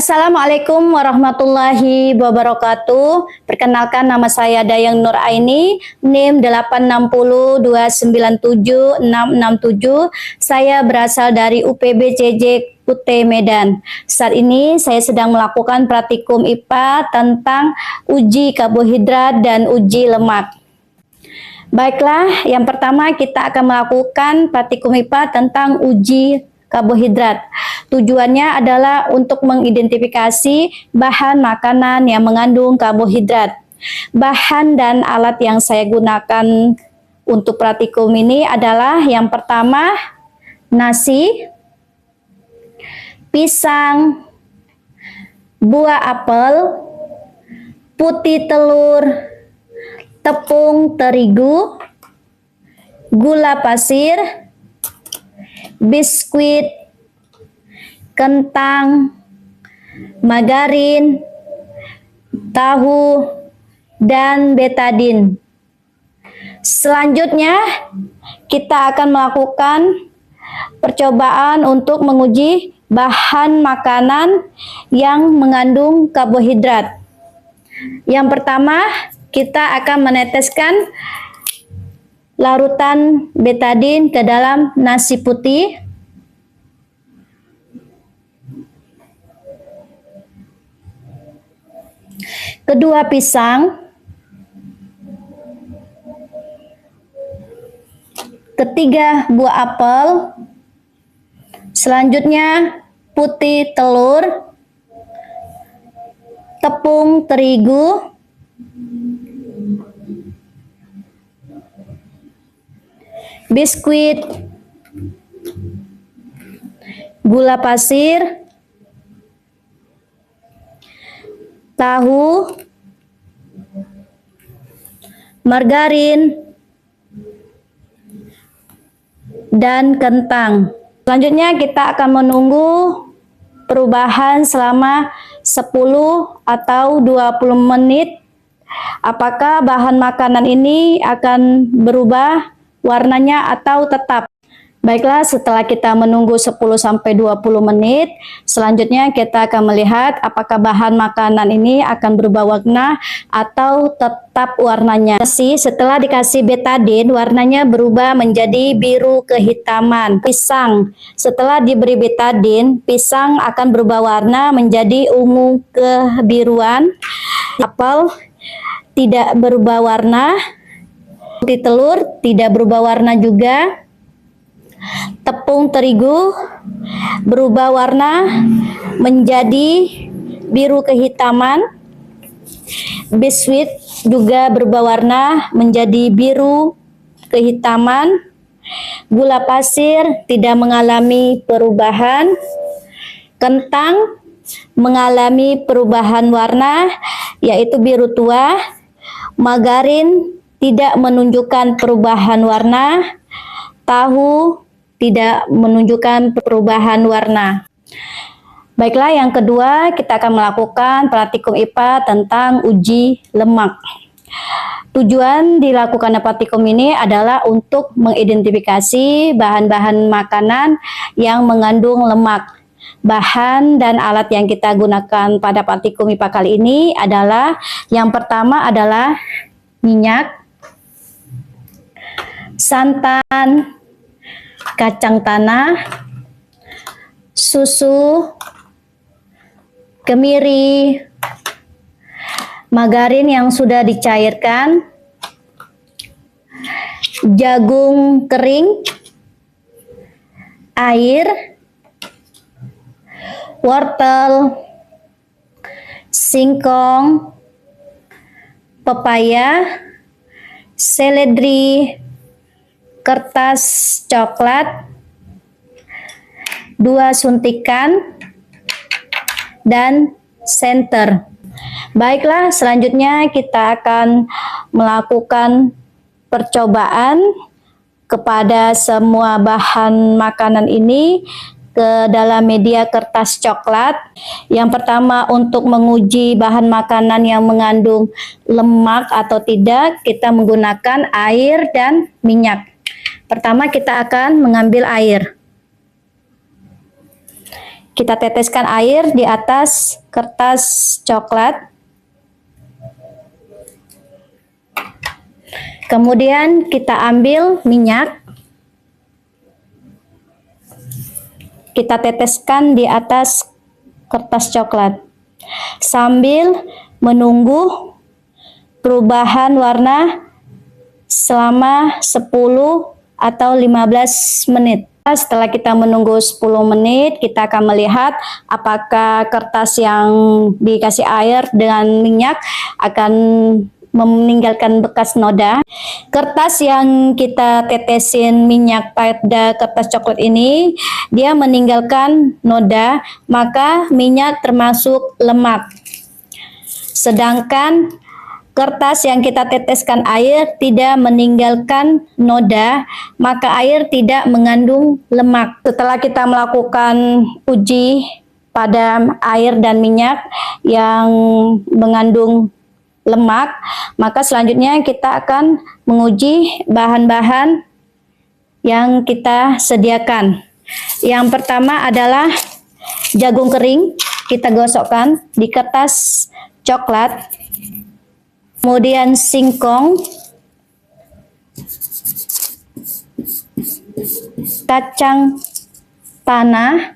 Assalamualaikum warahmatullahi wabarakatuh. Perkenalkan, nama saya Dayang Nur Aini, NIM 860297667. Saya berasal dari UPBCJ Kute Medan. Saat ini saya sedang melakukan praktikum IPA tentang uji karbohidrat dan uji lemak. Baiklah, yang pertama kita akan melakukan praktikum IPA tentang uji karbohidrat. Tujuannya adalah untuk mengidentifikasi bahan makanan yang mengandung karbohidrat. Bahan dan alat yang saya gunakan untuk praktikum ini adalah yang pertama nasi, pisang, buah apel, putih telur, tepung terigu, gula pasir, biskuit, kentang, margarin, tahu, dan betadin. Selanjutnya, kita akan melakukan percobaan untuk menguji bahan makanan yang mengandung karbohidrat. Yang pertama, kita akan meneteskan larutan betadin ke dalam nasi putih. Kedua, pisang. Ketiga, buah apel. Selanjutnya, putih telur, tepung terigu, biskuit, gula pasir, tahu, margarin, dan kentang. Selanjutnya kita akan menunggu perubahan selama 10 atau 20 menit. Apakah bahan makanan ini akan berubah warnanya atau tetap. Baiklah, setelah kita menunggu 10-20 menit, selanjutnya kita akan melihat apakah bahan makanan ini akan berubah warna atau tetap warnanya. Setelah dikasih betadin, warnanya berubah menjadi biru kehitaman. Pisang, setelah diberi betadin, pisang akan berubah warna menjadi ungu kebiruan. Apel tidak berubah warna. Putih telur tidak berubah warna juga. Tepung terigu berubah warna menjadi biru kehitaman. Biskuit juga berubah warna menjadi biru kehitaman. Gula pasir tidak mengalami perubahan. Kentang mengalami perubahan warna, yaitu biru tua. Margarin tidak menunjukkan perubahan warna. Tahu tidak menunjukkan perubahan warna. Baiklah, yang kedua kita akan melakukan praktikum IPA tentang uji lemak. Tujuan dilakukan praktikum ini adalah untuk mengidentifikasi bahan-bahan makanan yang mengandung lemak. Bahan dan alat yang kita gunakan pada praktikum IPA kali ini adalah yang pertama adalah minyak, santan, kacang tanah, susu, kemiri, margarin yang sudah dicairkan, jagung kering, air, wortel, singkong, pepaya, seledri, kertas coklat, 2 suntikan, dan senter. Baiklah, selanjutnya kita akan melakukan percobaan kepada semua bahan makanan ini ke dalam media kertas coklat. Yang pertama, untuk menguji bahan makanan yang mengandung lemak atau tidak, kita menggunakan air dan minyak. Pertama kita akan mengambil air. Kita teteskan air di atas kertas coklat. Kemudian kita ambil minyak. Kita teteskan di atas kertas coklat. Sambil menunggu perubahan warna selama 10 atau 15 menit. Setelah kita menunggu 10 menit, kita akan melihat apakah kertas yang dikasih air dengan minyak akan meninggalkan bekas noda. Kertas yang kita tetesin minyak pada kertas coklat ini, dia meninggalkan noda, maka minyak termasuk lemak. Sedangkan kertas yang kita teteskan air tidak meninggalkan noda, maka air tidak mengandung lemak. Setelah kita melakukan uji pada air dan minyak yang mengandung lemak, maka selanjutnya kita akan menguji bahan-bahan yang kita sediakan. Yang pertama adalah jagung kering, kita gosokkan di kertas coklat. Kemudian singkong, kacang tanah,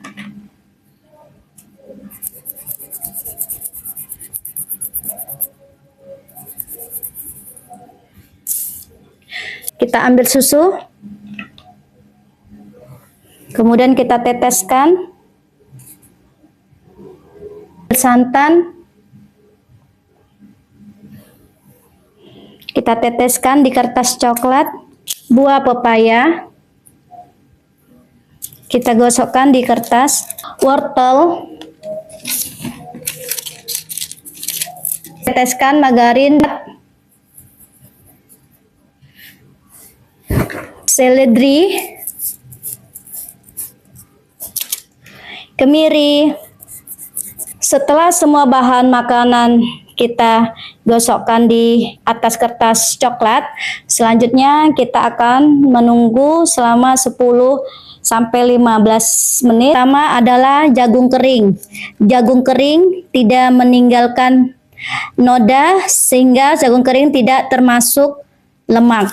kita ambil susu, kemudian kita teteskan santan. Kita teteskan di kertas coklat, buah pepaya, kita gosokkan di kertas, wortel, teteskan margarin, seledri, kemiri. Setelah semua bahan makanan kita gosokkan di atas kertas coklat, selanjutnya kita akan menunggu selama 10 sampai 15 menit. Pertama adalah jagung kering. Jagung kering tidak meninggalkan noda sehingga jagung kering tidak termasuk lemak.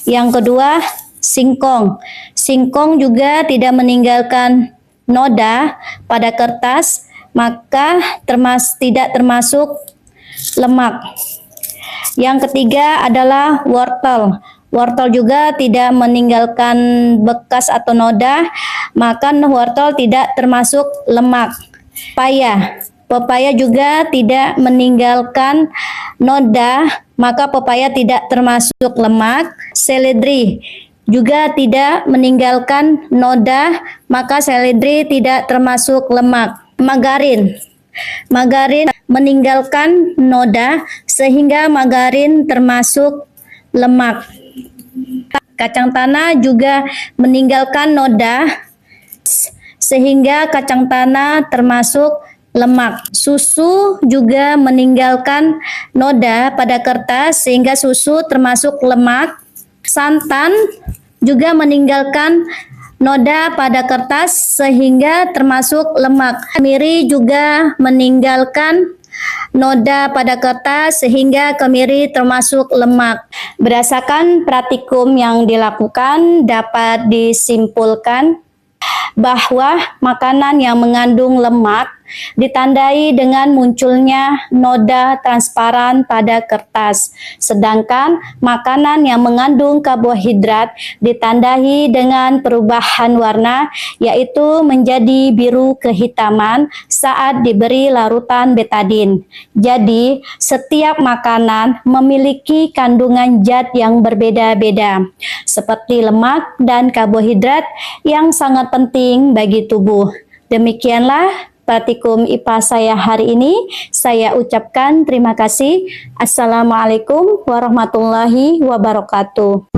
Yang kedua, singkong. Singkong juga tidak meninggalkan noda pada kertas, maka tidak termasuk lemak. Yang ketiga adalah wortel. Wortel juga tidak meninggalkan bekas atau noda, maka wortel tidak termasuk lemak. Pepaya juga tidak meninggalkan noda, maka pepaya tidak termasuk lemak. Seledri juga tidak meninggalkan noda, maka seledri tidak termasuk lemak. Margarin meninggalkan noda sehingga margarin termasuk lemak. Kacang tanah juga meninggalkan noda sehingga kacang tanah termasuk lemak. Susu juga meninggalkan noda pada kertas sehingga susu termasuk lemak. Santan juga meninggalkan noda pada kertas sehingga termasuk lemak. Kemiri juga meninggalkan noda pada kertas sehingga kemiri termasuk lemak. Berdasarkan praktikum yang dilakukan, dapat disimpulkan bahwa makanan yang mengandung lemak ditandai dengan munculnya noda transparan pada kertas. Sedangkan makanan yang mengandung karbohidrat ditandai dengan perubahan warna, yaitu menjadi biru kehitaman saat diberi larutan betadin. Jadi, setiap makanan memiliki kandungan zat yang berbeda-beda, seperti lemak dan karbohidrat yang sangat penting bagi tubuh. Demikianlah praktikum IPA saya hari ini. Saya ucapkan terima kasih. Assalamualaikum warahmatullahi wabarakatuh.